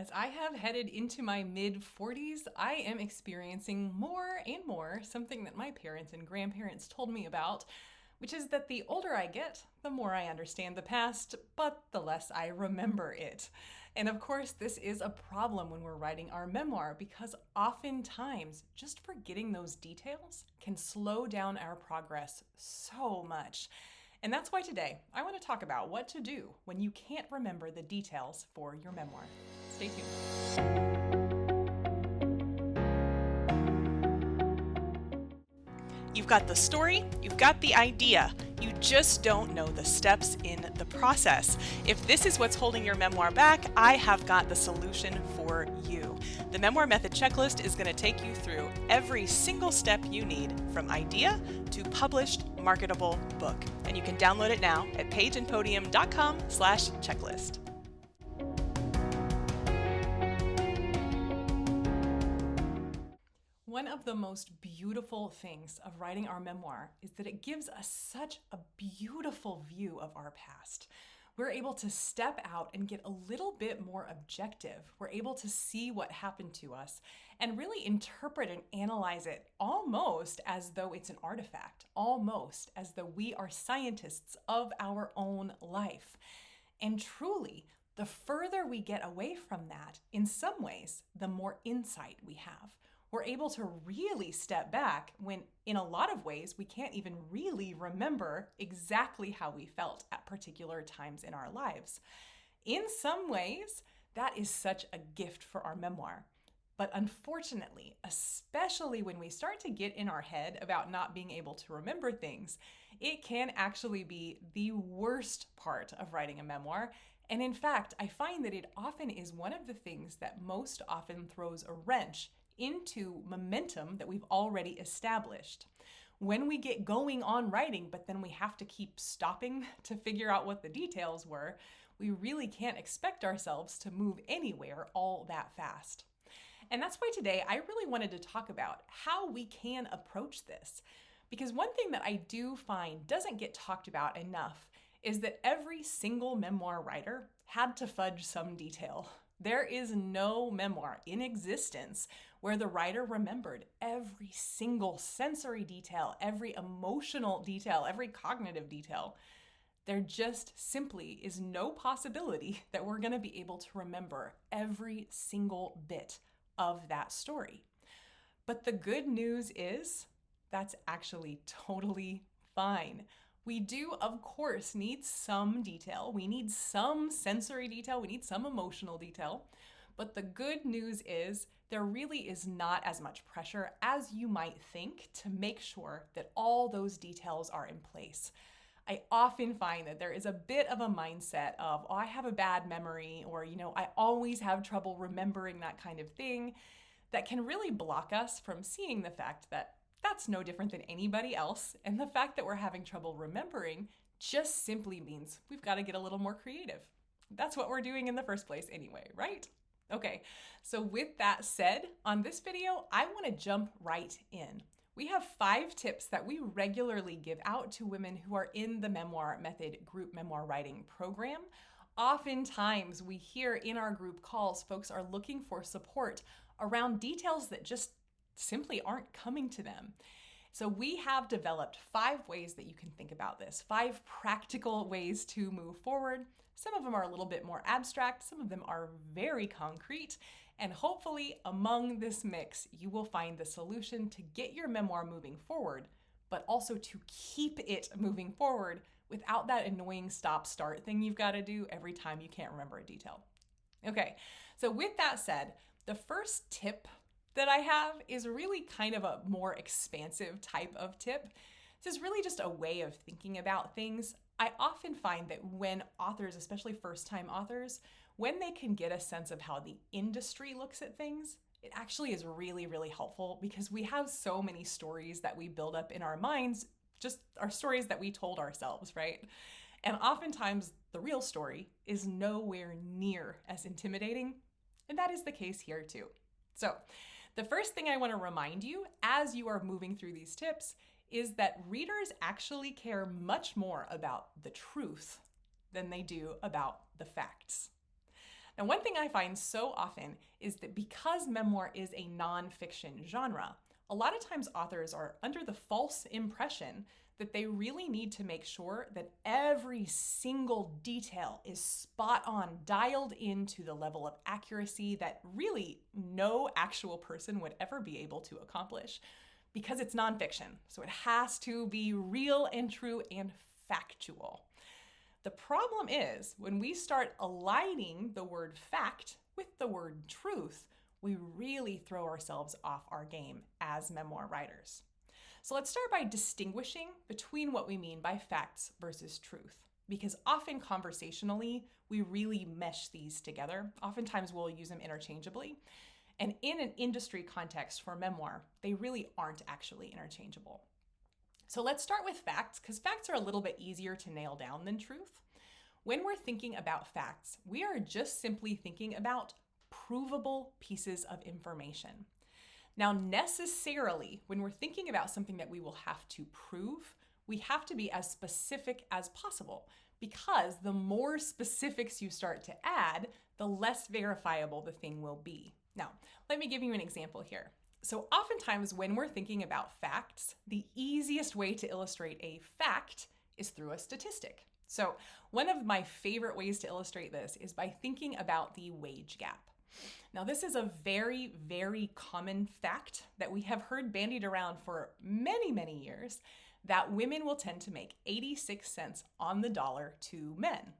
As I have headed into my mid-40s, I am experiencing more and more something that my parents and grandparents told me about, which is that the older I get, the more I understand the past, but the less I remember it. And of course, this is a problem when we're writing our memoir because oftentimes just forgetting those details can slow down our progress so much. And that's why today I want to talk about what to do when you can't remember the details for your memoir. Stay tuned. You've got the story, you've got the idea, you just don't know the steps in the process. If this is what's holding your memoir back, I have got the solution for you. The Memoir Method Checklist is going to take you through every single step you need from idea to published, marketable book. And you can download it now at pageandpodium.com/checklist. One of the most beautiful things of writing our memoir is that it gives us such a beautiful view of our past. We're able to step out and get a little bit more objective. We're able to see what happened to us and really interpret and analyze it almost as though it's an artifact, almost as though we are scientists of our own life. And truly, the further we get away from that, in some ways, the more insight we have. We're able to really step back when, in a lot of ways, we can't even really remember exactly how we felt at particular times in our lives. In some ways, that is such a gift for our memoir. But unfortunately, especially when we start to get in our head about not being able to remember things, it can actually be the worst part of writing a memoir. And in fact, I find that it often is one of the things that most often throws a wrench into momentum that we've already established. When we get going on writing, but then we have to keep stopping to figure out what the details were, we really can't expect ourselves to move anywhere all that fast. And that's why today I really wanted to talk about how we can approach this. Because one thing that I do find doesn't get talked about enough is that every single memoir writer had to fudge some detail. There is no memoir in existence where the writer remembered every single sensory detail, every emotional detail, every cognitive detail. There just simply is no possibility that we're going to be able to remember every single bit of that story. But the good news is that's actually totally fine. We do, of course, need some detail. We need some sensory detail. We need some emotional detail. But the good news is there really is not as much pressure as you might think to make sure that all those details are in place. I often find that there is a bit of a mindset of, oh, I have a bad memory, or, I always have trouble remembering that kind of thing, that can really block us from seeing the fact that that's no different than anybody else. And the fact that we're having trouble remembering just simply means we've got to get a little more creative. That's what we're doing in the first place anyway, right? Okay, so with that said, on this video, I want to jump right in. We have 5 tips that we regularly give out to women who are in the Memoir Method group memoir writing program. Oftentimes, we hear in our group calls, folks are looking for support around details that just simply aren't coming to them. So we have developed 5 ways that you can think about this, 5 practical ways to move forward. Some of them are a little bit more abstract, some of them are very concrete, and hopefully among this mix, you will find the solution to get your memoir moving forward, but also to keep it moving forward without that annoying stop-start thing you've got to do every time you can't remember a detail. Okay, so with that said, the first tip that I have is really kind of a more expansive type of tip. This is really just a way of thinking about things. I often find that when authors, especially first-time authors, when they can get a sense of how the industry looks at things, it actually is really, really helpful because we have so many stories that we build up in our minds, just our stories that we told ourselves, right? And oftentimes the real story is nowhere near as intimidating, and that is the case here too. So the first thing I want to remind you as you are moving through these tips is that readers actually care much more about the truth than they do about the facts. Now, one thing I find so often is that because memoir is a nonfiction genre, a lot of times authors are under the false impression that they really need to make sure that every single detail is spot on, dialed into the level of accuracy that really no actual person would ever be able to accomplish, because it's nonfiction. So it has to be real and true and factual. The problem is when we start aligning the word fact with the word truth, we really throw ourselves off our game as memoir writers. So let's start by distinguishing between what we mean by facts versus truth, because often conversationally, we really mesh these together. Oftentimes we'll use them interchangeably. And in an industry context for memoir, they really aren't actually interchangeable. So let's start with facts, because facts are a little bit easier to nail down than truth. When we're thinking about facts, we are just simply thinking about provable pieces of information. Now, necessarily, when we're thinking about something that we will have to prove, we have to be as specific as possible, because the more specifics you start to add, the less verifiable the thing will be. Now, let me give you an example here. So oftentimes when we're thinking about facts, the easiest way to illustrate a fact is through a statistic. So one of my favorite ways to illustrate this is by thinking about the wage gap. Now, this is a very, very common fact that we have heard bandied around for many, many years, that women will tend to make 86 cents on the dollar to men.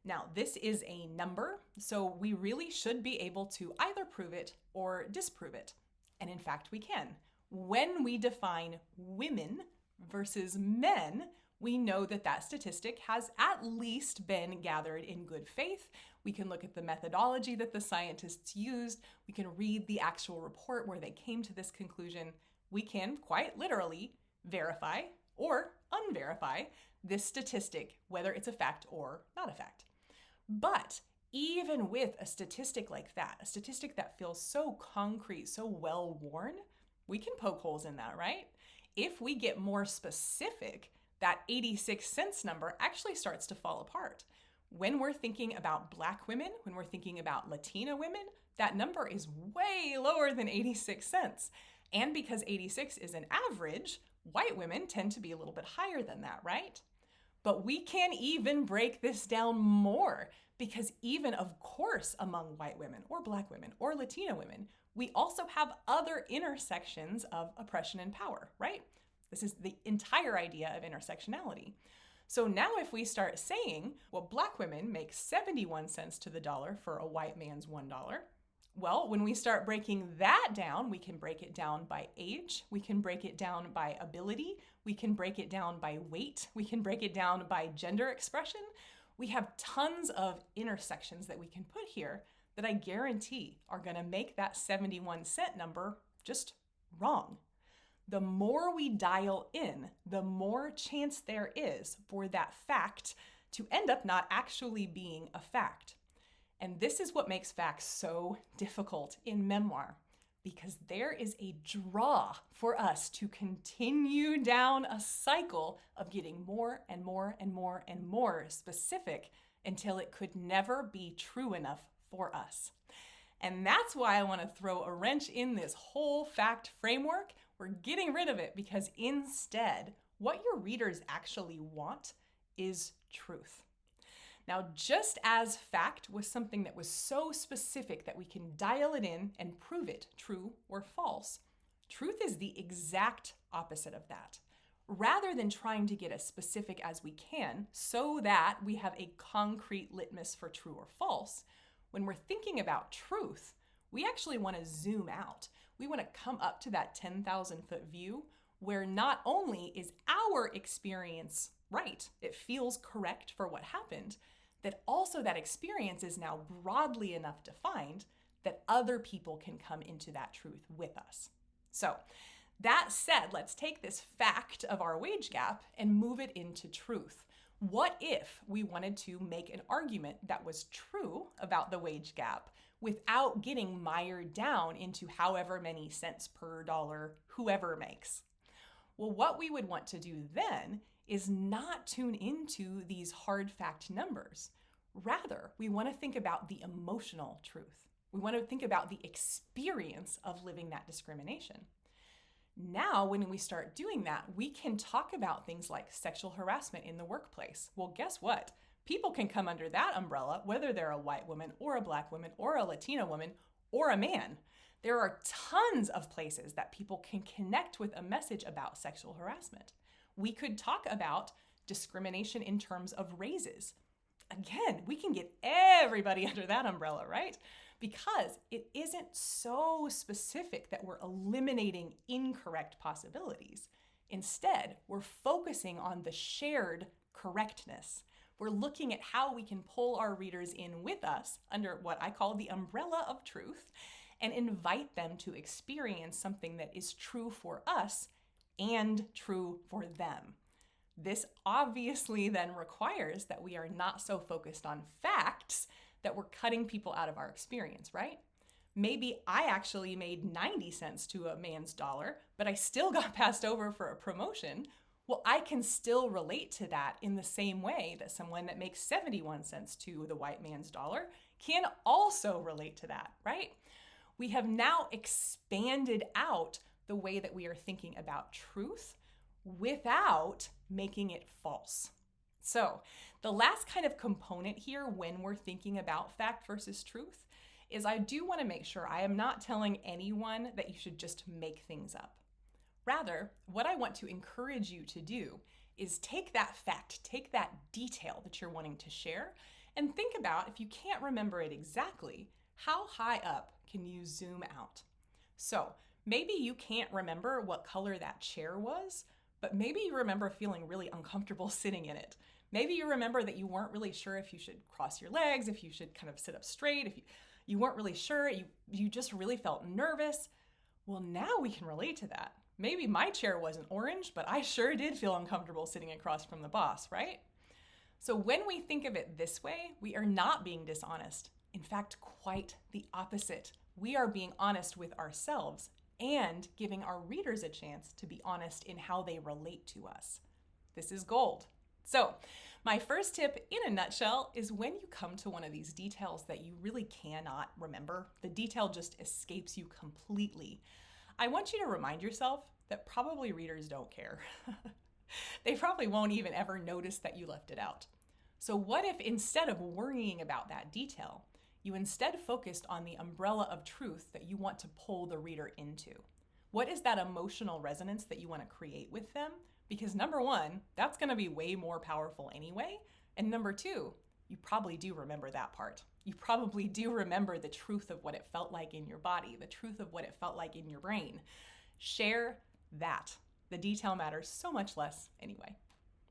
Now, this is a number, so we really should be able to either prove it or disprove it. And in fact, we can. When we define women versus men, we know that that statistic has at least been gathered in good faith. We can look at the methodology that the scientists used. We can read the actual report where they came to this conclusion. We can quite literally verify or unverify this statistic, whether it's a fact or not a fact. But even with a statistic like that, a statistic that feels so concrete, so well worn, we can poke holes in that, right? If we get more specific, that 86 cents number actually starts to fall apart. When we're thinking about Black women, when we're thinking about Latina women, that number is way lower than 86 cents. And because 86 is an average, white women tend to be a little bit higher than that, right? But we can even break this down more, because even, of course, among white women or Black women or Latina women, we also have other intersections of oppression and power, right? This is the entire idea of intersectionality. So now if we start saying, well, Black women make 71 cents to the dollar for a white man's $1, well, when we start breaking that down, we can break it down by age, we can break it down by ability, we can break it down by weight, we can break it down by gender expression. We have tons of intersections that we can put here that I guarantee are going to make that 71 cent number just wrong. The more we dial in, the more chance there is for that fact to end up not actually being a fact. And this is what makes facts so difficult in memoir, because there is a draw for us to continue down a cycle of getting more and more and more and more specific until it could never be true enough for us. And that's why I want to throw a wrench in this whole fact framework. We're getting rid of it, because instead, what your readers actually want is truth. Now, just as fact was something that was so specific that we can dial it in and prove it true or false, truth is the exact opposite of that. Rather than trying to get as specific as we can so that we have a concrete litmus for true or false, when we're thinking about truth, we actually want to zoom out. We want to come up to that 10,000-foot view where not only is our experience right, it feels correct for what happened, that also that experience is now broadly enough defined that other people can come into that truth with us. So that said, let's take this fact of our wage gap and move it into truth. What if we wanted to make an argument that was true about the wage gap without getting mired down into however many cents per dollar whoever makes? Well, what we would want to do then is not tune into these hard fact numbers. Rather, we want to think about the emotional truth. We want to think about the experience of living that discrimination. Now, when we start doing that, we can talk about things like sexual harassment in the workplace. Well, guess what? People can come under that umbrella, whether they're a white woman or a black woman or a Latina woman or a man. There are tons of places that people can connect with a message about sexual harassment. We could talk about discrimination in terms of raises. Again, we can get everybody under that umbrella, right? Because it isn't so specific that we're eliminating incorrect possibilities. Instead, we're focusing on the shared correctness. We're looking at how we can pull our readers in with us under what I call the umbrella of truth and invite them to experience something that is true for us and true for them. This obviously then requires that we are not so focused on facts that we're cutting people out of our experience, right? Maybe I actually made 90 cents to a man's dollar, but I still got passed over for a promotion. Well, I can still relate to that in the same way that someone that makes 71 cents to the white man's dollar can also relate to that, right? We have now expanded out the way that we are thinking about truth without making it false. So the last kind of component here when we're thinking about fact versus truth is I do want to make sure I am not telling anyone that you should just make things up. Rather, what I want to encourage you to do is take that fact, take that detail that you're wanting to share, and think about, if you can't remember it exactly, how high up can you zoom out? So maybe you can't remember what color that chair was, but maybe you remember feeling really uncomfortable sitting in it. Maybe you remember that you weren't really sure if you should cross your legs, if you should kind of sit up straight, if you weren't really sure, you just really felt nervous. Well, now we can relate to that. Maybe my chair wasn't orange, but I sure did feel uncomfortable sitting across from the boss, right? So when we think of it this way, we are not being dishonest. In fact, quite the opposite. We are being honest with ourselves and giving our readers a chance to be honest in how they relate to us. This is gold. So my first tip in a nutshell is when you come to one of these details that you really cannot remember, the detail just escapes you completely, I want you to remind yourself that probably readers don't care. They probably won't even ever notice that you left it out. So what if instead of worrying about that detail, you instead focused on the umbrella of truth that you want to pull the reader into? What is that emotional resonance that you want to create with them? Because number one, that's going to be way more powerful anyway. And number two, you probably do remember that part. You probably do remember the truth of what it felt like in your body, the truth of what it felt like in your brain. Share that. The detail matters so much less anyway.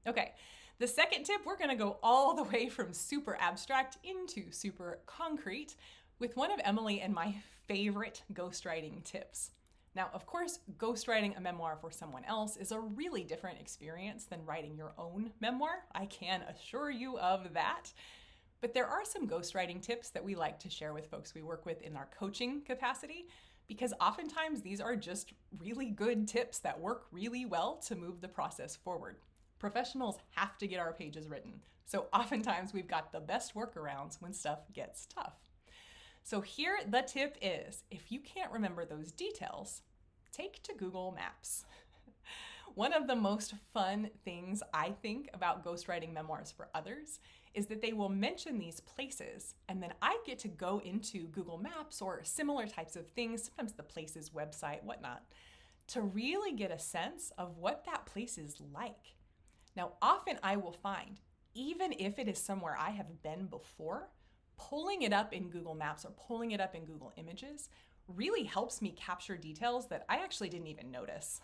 Okay. The second tip, we're going to go all the way from super abstract into super concrete with one of Emily and my favorite ghostwriting tips. Now, of course, ghostwriting a memoir for someone else is a really different experience than writing your own memoir. I can assure you of that. But there are some ghostwriting tips that we like to share with folks we work with in our coaching capacity, because oftentimes these are just really good tips that work really well to move the process forward. Professionals have to get our pages written, so oftentimes we've got the best workarounds when stuff gets tough. So here the tip is, if you can't remember those details, take to Google Maps. One of the most fun things I think about ghostwriting memoirs for others is that they will mention these places, and then I get to go into Google Maps or similar types of things, sometimes the place's website, whatnot, to really get a sense of what that place is like. Now, often I will find, even if it is somewhere I have been before, pulling it up in Google Maps or pulling it up in Google Images really helps me capture details that I actually didn't even notice.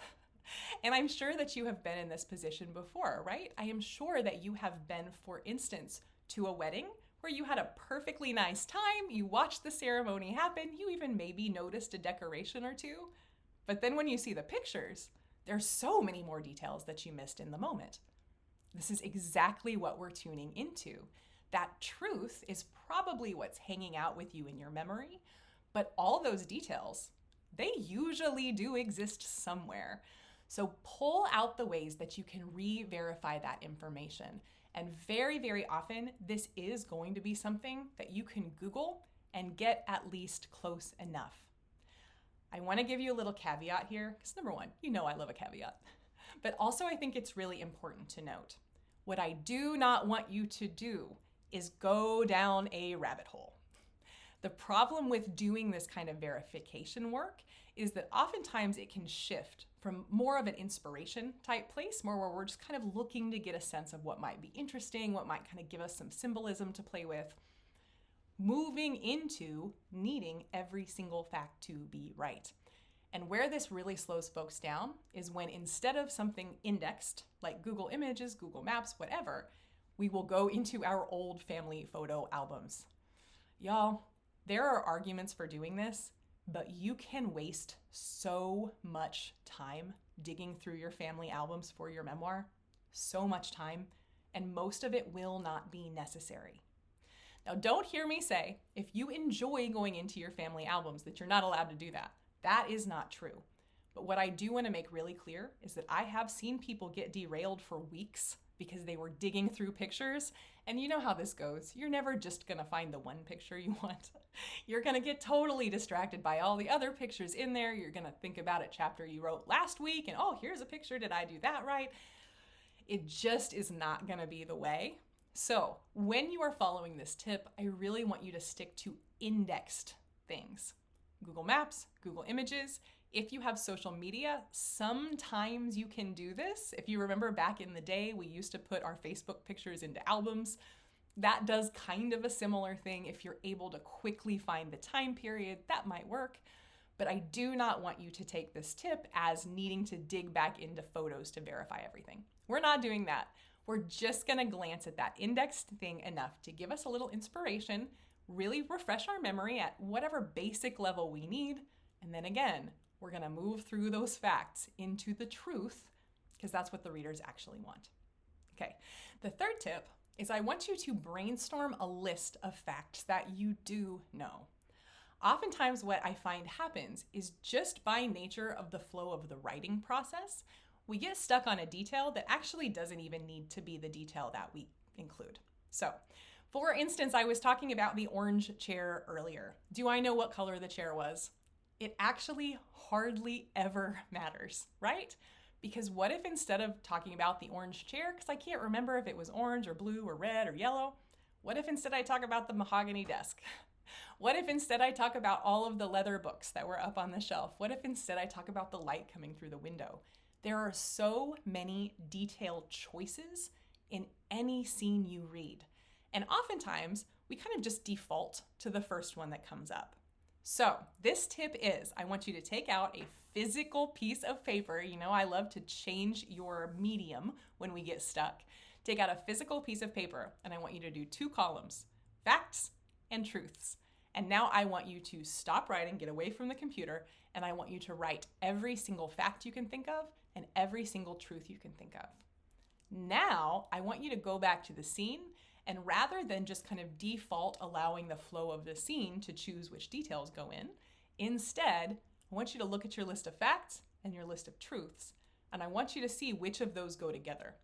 And I'm sure that you have been in this position before, right? I am sure that you have been, for instance, to a wedding where you had a perfectly nice time, you watched the ceremony happen, you even maybe noticed a decoration or two. But then when you see the pictures, there's so many more details that you missed in the moment. This is exactly what we're tuning into. That truth is probably what's hanging out with you in your memory, but all those details, they usually do exist somewhere. So pull out the ways that you can re-verify that information And very, very often, this is going to be something that you can Google and get at least close enough. I want to give you a little caveat here, because number one, you know I love a caveat. But also I think it's really important to note, what I do not want you to do is go down a rabbit hole. The problem with doing this kind of verification work is that oftentimes it can shift from more of an inspiration type place, more where we're just kind of looking to get a sense of what might be interesting, what might kind of give us some symbolism to play with, moving into needing every single fact to be right. And where this really slows folks down is when instead of something indexed, like Google Images, Google Maps, whatever, we will go into our old family photo albums. Y'all, there are arguments for doing this, but you can waste so much time digging through your family albums for your memoir, so much time, and most of it will not be necessary. Now, don't hear me say, if you enjoy going into your family albums, that you're not allowed to do that. That is not true. But what I do want to make really clear is that I have seen people get derailed for weeks because they were digging through pictures. And you know how this goes. You're never just going to find the one picture you want. You're going to get totally distracted by all the other pictures in there. You're going to think about a chapter you wrote last week and, oh, here's a picture. Did I do that right? It just is not going to be the way. So when you are following this tip, I really want you to stick to indexed things. Google Maps, Google Images. If you have social media, sometimes you can do this. If you remember back in the day, we used to put our Facebook pictures into albums. That does kind of a similar thing. If you're able to quickly find the time period, that might work. But I do not want you to take this tip as needing to dig back into photos to verify everything. We're not doing that. We're just gonna glance at that indexed thing enough to give us a little inspiration, really refresh our memory at whatever basic level we need, and then again, we're gonna move through those facts into the truth, because that's what the readers actually want. Okay, the third tip is I want you to brainstorm a list of facts that you do know. Oftentimes what I find happens is just by nature of the flow of the writing process, we get stuck on a detail that actually doesn't even need to be the detail that we include. So, for instance, I was talking about the orange chair earlier. Do I know what color the chair was? It actually hardly ever matters, right? Because what if instead of talking about the orange chair, because I can't remember if it was orange or blue or red or yellow, what if instead I talk about the mahogany desk? What if instead I talk about all of the leather books that were up on the shelf? What if instead I talk about the light coming through the window? There are so many detailed choices in any scene you read. And oftentimes, we kind of just default to the first one that comes up. So this tip is, I want you to take out a physical piece of paper. You know, I love to change your medium when we get stuck. Take out a physical piece of paper, and I want you to do 2 columns, facts and truths. And now I want you to stop writing, get away from the computer, and I want you to write every single fact you can think of and every single truth you can think of. Now, I want you to go back to the scene, and rather than just kind of default allowing the flow of the scene to choose which details go in, instead, I want you to look at your list of facts and your list of truths, and I want you to see which of those go together.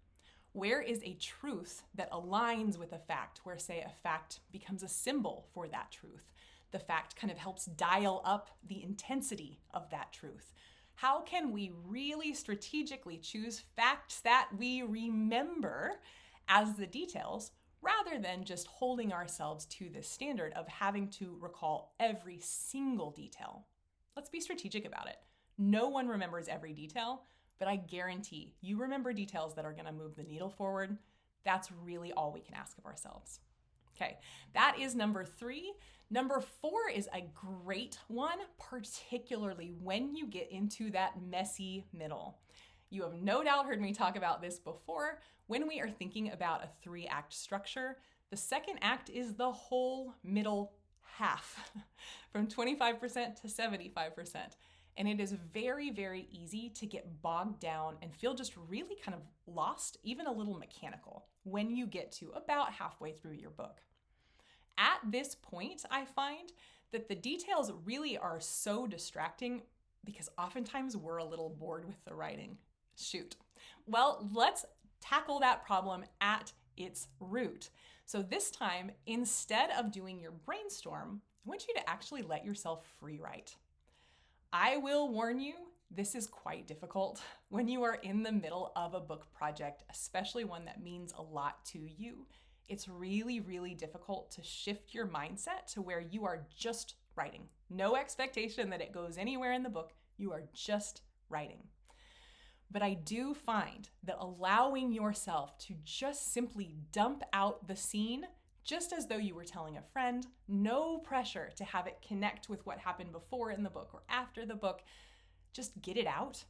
Where is a truth that aligns with a fact, where, say, a fact becomes a symbol for that truth? The fact kind of helps dial up the intensity of that truth. How can we really strategically choose facts that we remember as the details, rather than just holding ourselves to this standard of having to recall every single detail? Let's be strategic about it. No one remembers every detail, but I guarantee you remember details that are going to move the needle forward. That's really all we can ask of ourselves. Okay, that is number 3. Number 4 is a great one, particularly when you get into that messy middle. You have no doubt heard me talk about this before. When we are thinking about a 3-act structure, the second act is the whole middle half, from 25% to 75%. And it is very, very easy to get bogged down and feel just really kind of lost, even a little mechanical, when you get to about halfway through your book. At this point, I find that the details really are so distracting because oftentimes we're a little bored with the writing. Shoot. Well, let's tackle that problem at its root. So this time, instead of doing your brainstorm, I want you to actually let yourself free write. I will warn you, this is quite difficult when you are in the middle of a book project, especially one that means a lot to you. It's really, really difficult to shift your mindset to where you are just writing. No expectation that it goes anywhere in the book. You are just writing. But I do find that allowing yourself to just simply dump out the scene, just as though you were telling a friend, no pressure to have it connect with what happened before in the book or after the book, just get it out.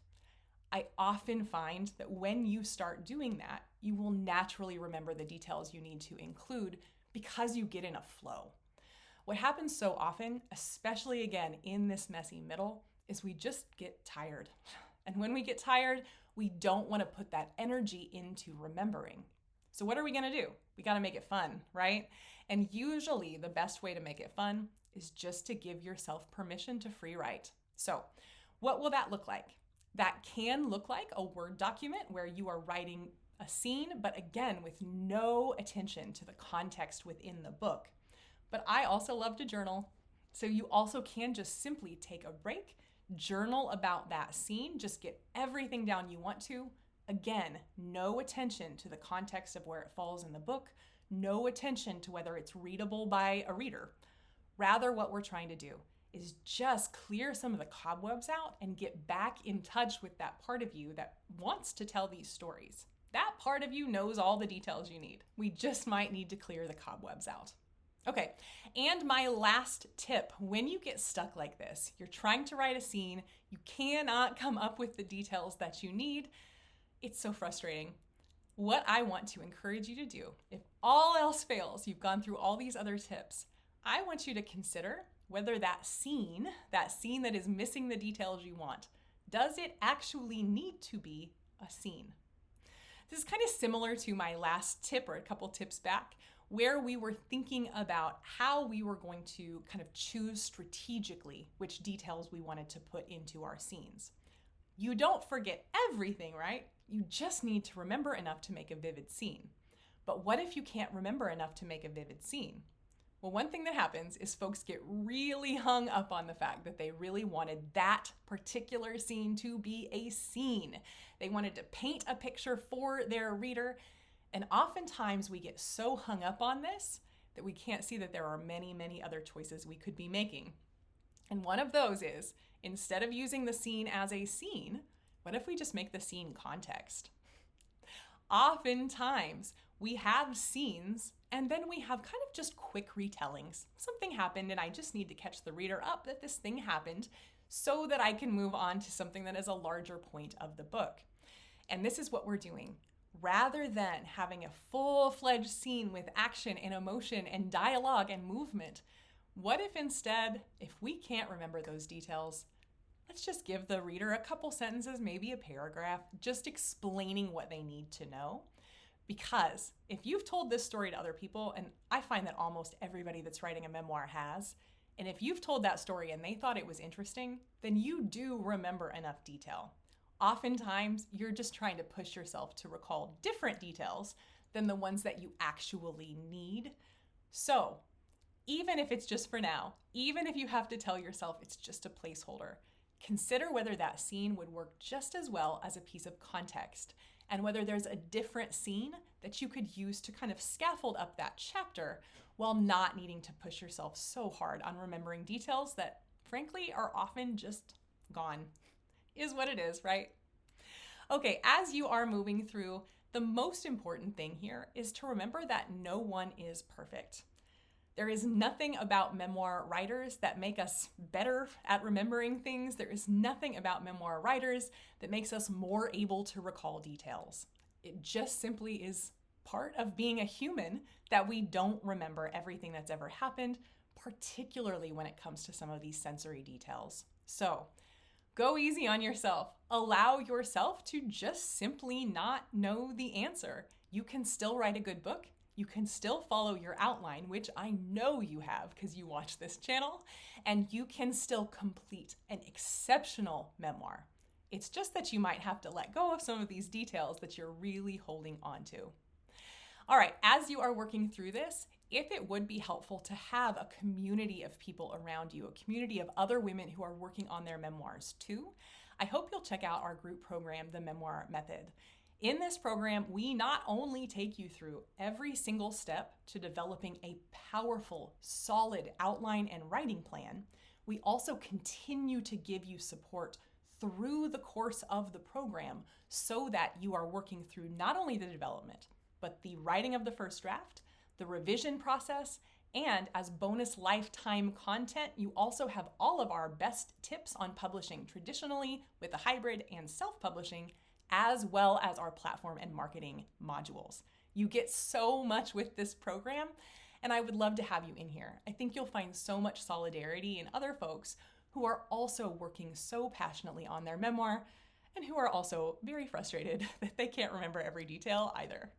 I often find that when you start doing that, you will naturally remember the details you need to include because you get in a flow. What happens so often, especially again in this messy middle, is we just get tired. And when we get tired, we don't want to put that energy into remembering. So what are we going to do? We got to make it fun, right? And usually the best way to make it fun is just to give yourself permission to free write. So what will that look like? That can look like a Word document where you are writing a scene, but again, with no attention to the context within the book. But I also love to journal. So you also can just simply take a break, journal about that scene, just get everything down you want to. Again, no attention to the context of where it falls in the book, no attention to whether it's readable by a reader. Rather, what we're trying to do is just clear some of the cobwebs out and get back in touch with that part of you that wants to tell these stories. That part of you knows all the details you need. We just might need to clear the cobwebs out. Okay, and my last tip, when you get stuck like this, you're trying to write a scene, you cannot come up with the details that you need, it's so frustrating. What I want to encourage you to do, if all else fails, you've gone through all these other tips, I want you to consider whether that scene that is missing the details you want, does it actually need to be a scene? This is kind of similar to my last tip or a couple tips back, where we were thinking about how we were going to kind of choose strategically which details we wanted to put into our scenes. You don't forget everything, right? You just need to remember enough to make a vivid scene. But what if you can't remember enough to make a vivid scene? Well, one thing that happens is folks get really hung up on the fact that they really wanted that particular scene to be a scene. They wanted to paint a picture for their reader. And oftentimes we get so hung up on this that we can't see that there are many, many other choices we could be making. And one of those is, instead of using the scene as a scene, what if we just make the scene context? Oftentimes we have scenes and then we have kind of just quick retellings. Something happened and I just need to catch the reader up that this thing happened so that I can move on to something that is a larger point of the book. And this is what we're doing. Rather than having a full-fledged scene with action and emotion and dialogue and movement, what if instead, if we can't remember those details, let's just give the reader a couple sentences, maybe a paragraph, just explaining what they need to know. Because if you've told this story to other people, and I find that almost everybody that's writing a memoir has, and if you've told that story and they thought it was interesting, then you do remember enough detail. Oftentimes, you're just trying to push yourself to recall different details than the ones that you actually need. So, even if it's just for now, even if you have to tell yourself it's just a placeholder, consider whether that scene would work just as well as a piece of context, and whether there's a different scene that you could use to kind of scaffold up that chapter while not needing to push yourself so hard on remembering details that, frankly, are often just gone. Is what it is, right? Okay, as you are moving through, the most important thing here is to remember that no one is perfect. There is nothing about memoir writers that make us better at remembering things. There is nothing about memoir writers that makes us more able to recall details. It just simply is part of being a human that we don't remember everything that's ever happened, particularly when it comes to some of these sensory details. So, go easy on yourself. Allow yourself to just simply not know the answer. You can still write a good book. You can still follow your outline, which I know you have because you watch this channel, and you can still complete an exceptional memoir. It's just that you might have to let go of some of these details that you're really holding on to. All right, as you are working through this, if it would be helpful to have a community of people around you, a community of other women who are working on their memoirs too, I hope you'll check out our group program, The Memoir Method. In this program, we not only take you through every single step to developing a powerful, solid outline and writing plan, we also continue to give you support through the course of the program so that you are working through not only the development, but the writing of the first draft, the revision process, and as bonus lifetime content, you also have all of our best tips on publishing traditionally with a hybrid and self-publishing, as well as our platform and marketing modules. You get so much with this program, and I would love to have you in here. I think you'll find so much solidarity in other folks who are also working so passionately on their memoir and who are also very frustrated that they can't remember every detail either.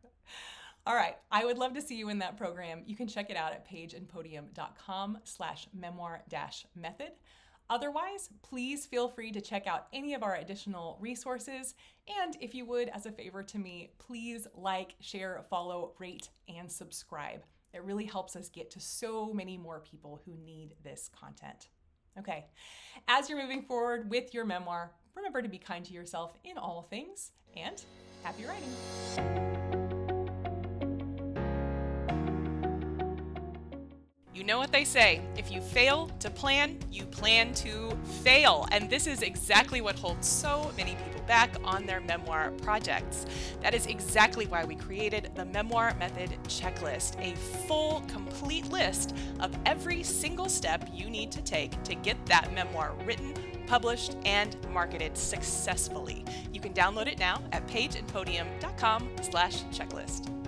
All right, I would love to see you in that program. You can check it out at pageandpodium.com/memoir-method. Otherwise, please feel free to check out any of our additional resources. And if you would, as a favor to me, please like, share, follow, rate, and subscribe. It really helps us get to so many more people who need this content. Okay, as you're moving forward with your memoir, remember to be kind to yourself in all things, and happy writing. You know what they say, if you fail to plan, you plan to fail. And this is exactly what holds so many people back on their memoir projects. That is exactly why we created the Memoir Method Checklist, a full, complete list of every single step you need to take to get that memoir written, published, and marketed successfully. You can download it now at pageandpodium.com/checklist.